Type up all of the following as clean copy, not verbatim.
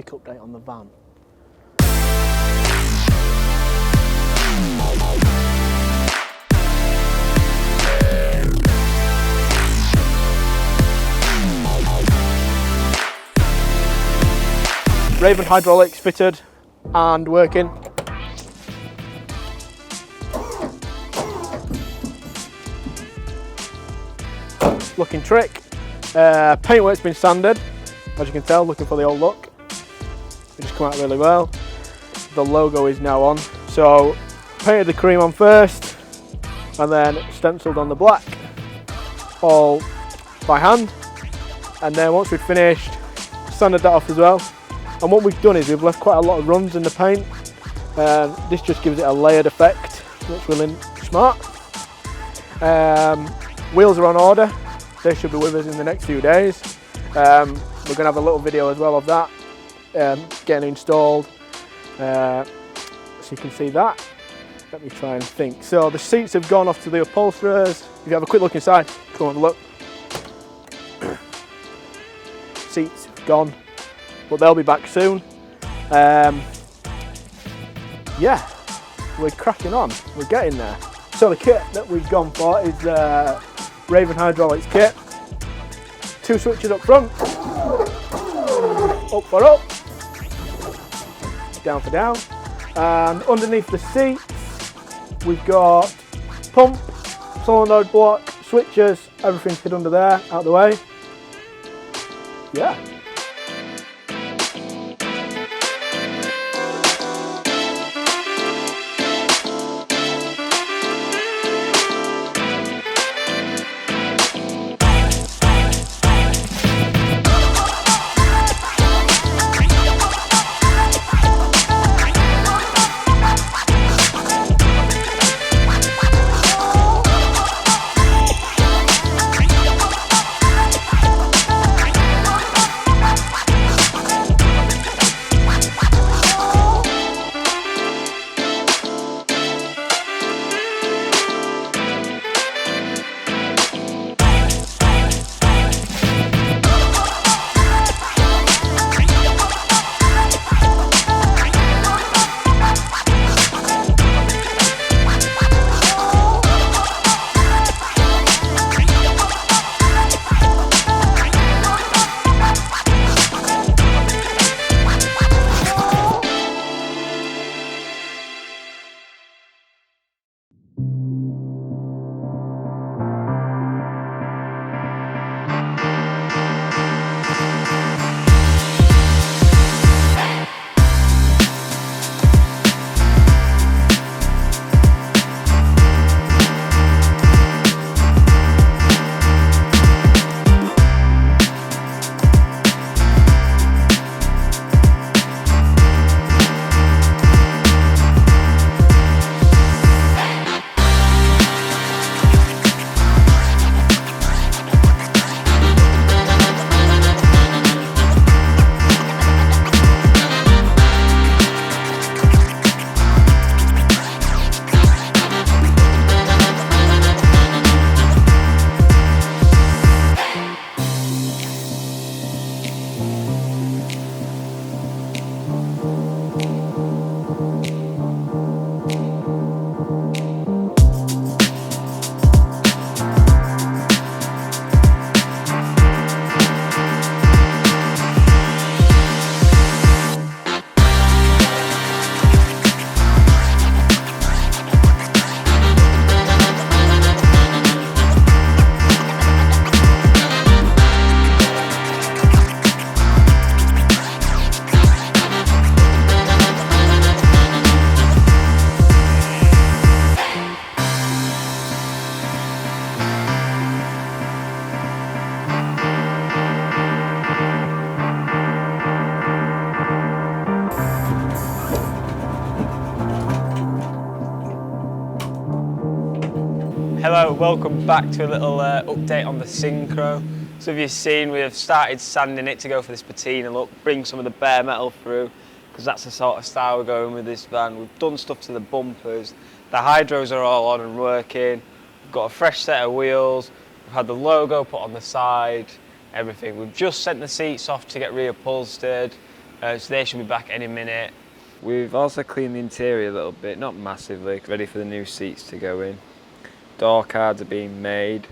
quick update on the van. Raven hydraulics fitted and working. Looking trick. Paintwork's been sanded, as you can tell, looking for the old look. It just come out really well. The logo is now on. So painted the cream on first and then stenciled on the black, all by hand. And then once we'd finished, sanded that off as well. And what we've done is we've left quite a lot of runs in the paint. This just gives it a layered effect, which will smart. Wheels are on order. They should be with us in the next few days. We're going to have a little video as well of that getting installed, so you can see that. Let me try and think. So the seats have gone off to the upholsterers. If you have a quick look inside, come on, look. Seats gone, but they'll be back soon. Yeah, we're cracking on. We're getting there. So the kit that we've gone for is Raven hydraulics kit. 2 switches up front, up for up, down for down, and underneath the seats we've got pump, solenoid block, switches, everything's hid under there, out of the way. Yeah. Hello, welcome back to a little update on the Syncro. So as you've seen, we have started sanding it to go for this patina look, bring some of the bare metal through, because that's the sort of style we're going with this van. We've done stuff to the bumpers, the hydros are all on and working, we've got a fresh set of wheels, we've had the logo put on the side, everything. We've just sent the seats off to get reupholstered, So they should be back any minute. We've also cleaned the interior a little bit, not massively, ready for the new seats to go in. Door cards are being made.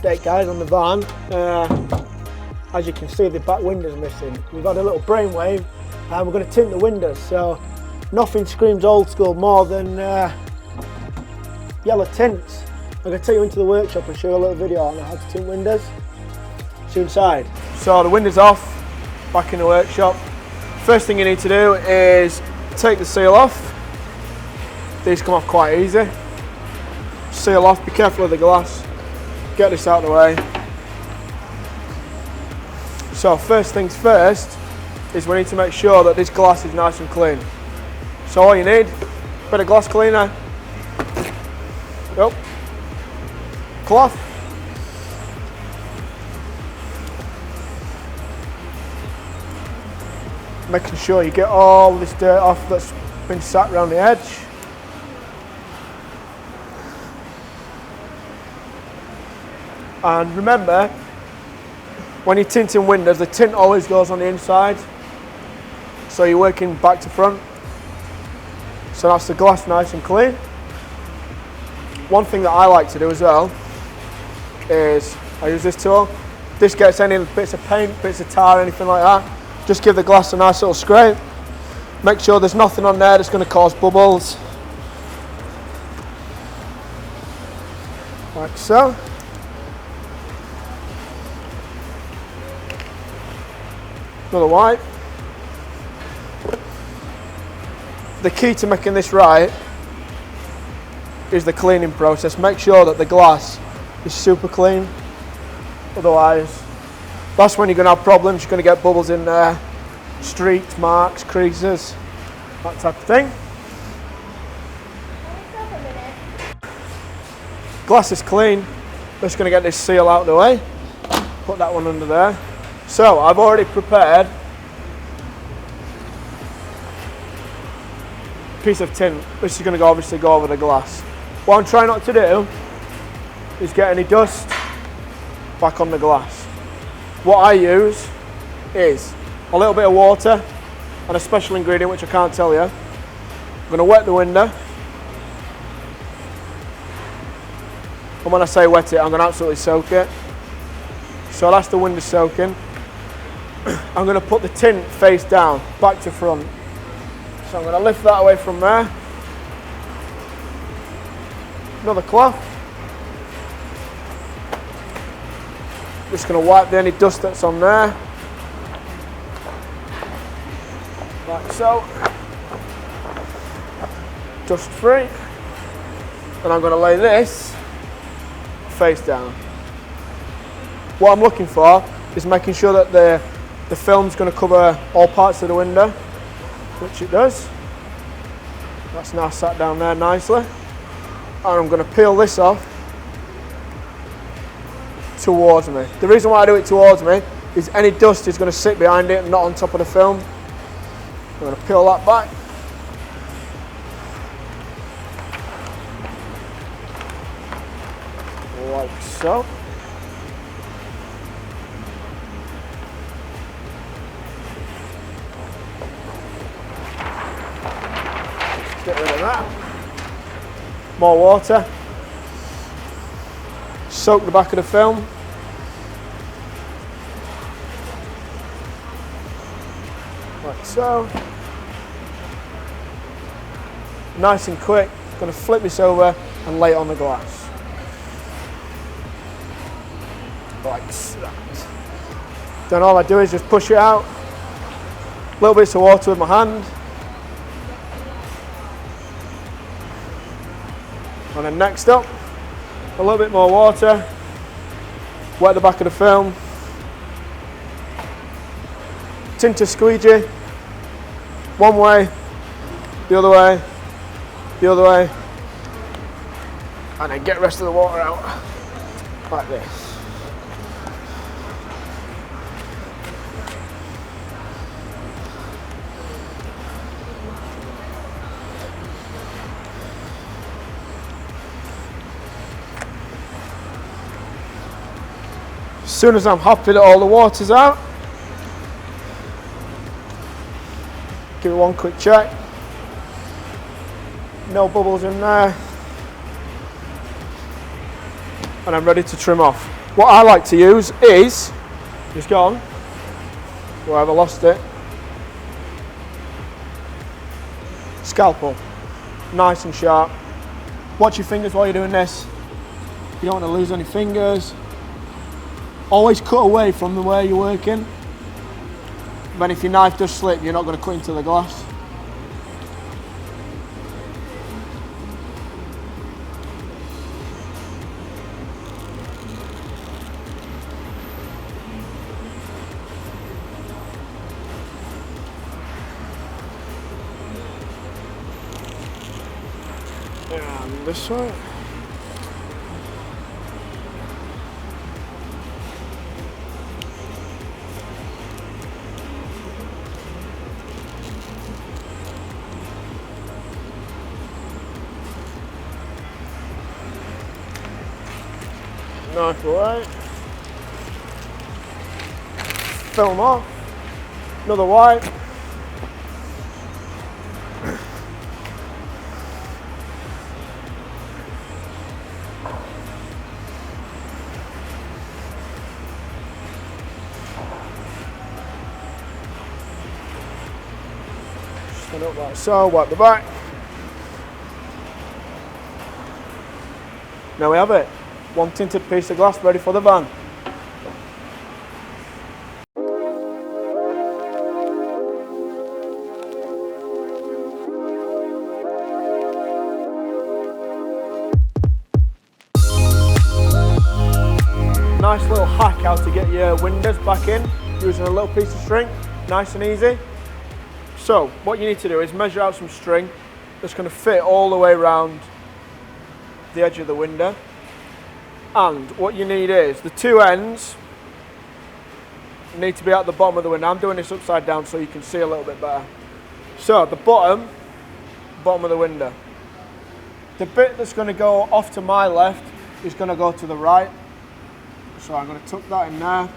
Update guys on the van. As you can see, the back window's missing. We've had a little brainwave and we're going to tint the windows, so nothing screams old school more than yellow tints. I'm going to take you into the workshop and show you a little video on how to tint windows. See you inside. So the window's off, back in the workshop. First thing you need to do is take the seal off. These come off quite easy. Seal off, be careful of the glass. Get this out of the way. So first things first is we need to make sure that this glass is nice and clean. So all you need, a bit of glass cleaner, cloth, making sure you get all this dirt off that's been sat around the edge. And remember, when you're tinting windows, the tint always goes on the inside, so you're working back to front. So that's the glass nice and clean. One thing that I like to do as well is I use this tool. This gets any bits of paint, bits of tar, anything like that. Just give the glass a nice little scrape. Make sure there's nothing on there that's going to cause bubbles. Like so. Another wipe. The key to making this right is the cleaning process. Make sure that the glass is super clean. Otherwise, that's when you're going to have problems. You're going to get bubbles in there, streaks, marks, creases, that type of thing. Glass is clean. Just going to get this seal out of the way. Put that one under there. So I've already prepared a piece of tint, which is going to obviously go over the glass. What I'm trying not to do is get any dust back on the glass. What I use is a little bit of water and a special ingredient which I can't tell you. I'm going to wet the window. And when I say wet it, I'm going to absolutely soak it. So that's the window soaking. I'm going to put the tint face down, back to front. So I'm going to lift that away from there. Another cloth. Just going to wipe any dust that's on there. Like so. Dust free. And I'm going to lay this face down. What I'm looking for is making sure that the film's going to cover all parts of the window, which it does. That's now sat down there nicely. And I'm going to peel this off towards me. The reason why I do it towards me is any dust is going to sit behind it and not on top of the film. I'm going to peel that back. Like so. get rid of that. More water. Soak the back of the film. Like so. Nice and quick. Going to flip this over and lay it on the glass. Like that. Then all I do is just push it out. Little bits of water with my hand. And then next up, a little bit more water. Wet the back of the film. Tinter squeegee. One way, the other way, the other way. And then get the rest of the water out like this. As soon as I'm happy that all the water's out, give it one quick check. No bubbles in there. And I'm ready to trim off. What I like to use is, it's gone, where have I lost it? Scalpel. Nice and sharp. Watch your fingers while you're doing this. You don't want to lose any fingers. Always cut away from the way you're working. Then if your knife does slip, you're not going to cut into the glass. And this way. Knife away. Film off. Another wipe. Stand up like so, wipe the back. Now we have it. One tinted piece of glass ready for the van. Nice little hack how to get your windows back in using a little piece of string, nice and easy. So what you need to do is measure out some string that's going to fit all the way around the edge of the window. And what you need is the two ends need to be at the bottom of the window. I'm doing this upside down so you can see a little bit better. So the bottom of the window. The bit that's going to go off to my left is going to go to the right. So I'm going to tuck that in there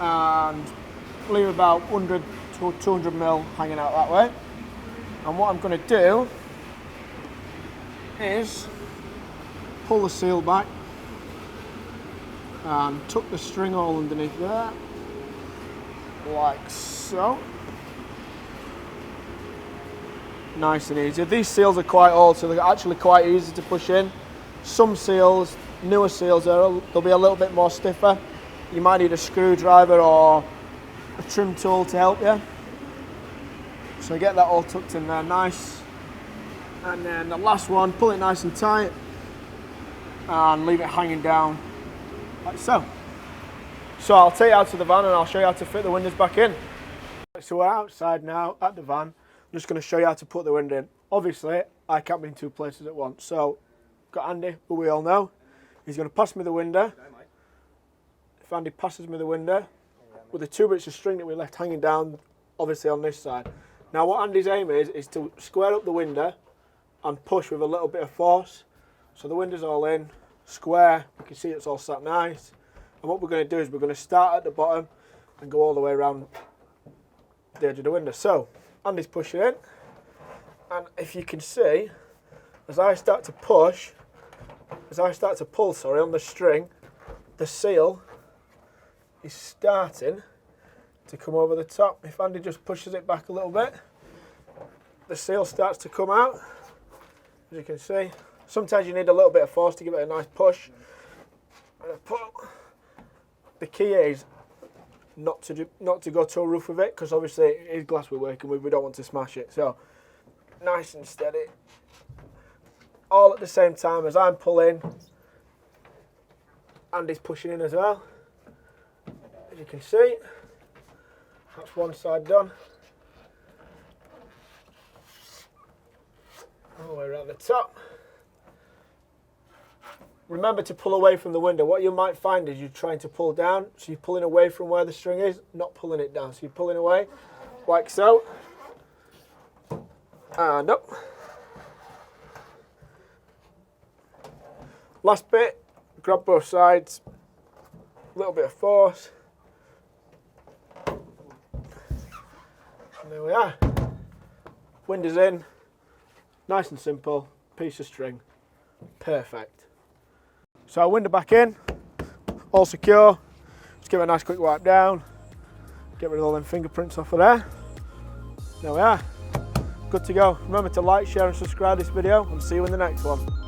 and leave about 100 to 200 mil hanging out that way. And what I'm going to do is pull the seal back and tuck the string hole underneath there, like so. Nice and easy. These seals are quite old, so they're actually quite easy to push in. Some seals, newer seals, they'll be a little bit more stiffer. You might need a screwdriver or a trim tool to help you. So get that all tucked in there, nice. And then the last one, pull it nice and tight and leave it hanging down like so. So I'll take it out to the van and I'll show you how to fit the windows back in. So we're outside now at the van. I'm just going to show you how to put the window in. Obviously, I can't be in two places at once. So got Andy, who we all know. He's going to pass me the window. If Andy passes me the window with the two bits of string that we left hanging down, obviously on this side. Now what Andy's aim is to square up the window and push with a little bit of force. So the window's all in, square, you can see it's all sat nice. And what we're going to do is we're going to start at the bottom and go all the way around the edge of the window. So Andy's pushing in, And if you can see, as I start to pull on the string, the seal is starting to come over the top. If Andy just pushes it back a little bit, the seal starts to come out, as you can see. Sometimes you need a little bit of force to give it a nice push and a pull. The key is not to go too rough with it, because obviously it is glass we're working with, we don't want to smash it. So nice and steady, all at the same time as I'm pulling, Andy's pushing in as well. As you can see, that's one side done. All the way around the top. Remember to pull away from the window. What you might find is you're trying to pull down, so you're pulling away from where the string is, not pulling it down. So you're pulling away, like so, and up. Last bit, grab both sides, a little bit of force. And there we are. Window's in, nice and simple, piece of string, perfect. So window back in, all secure. Just give it a nice quick wipe down. Get rid of all them fingerprints off of there. There we are, good to go. Remember to like, share and subscribe this video, and see you in the next one.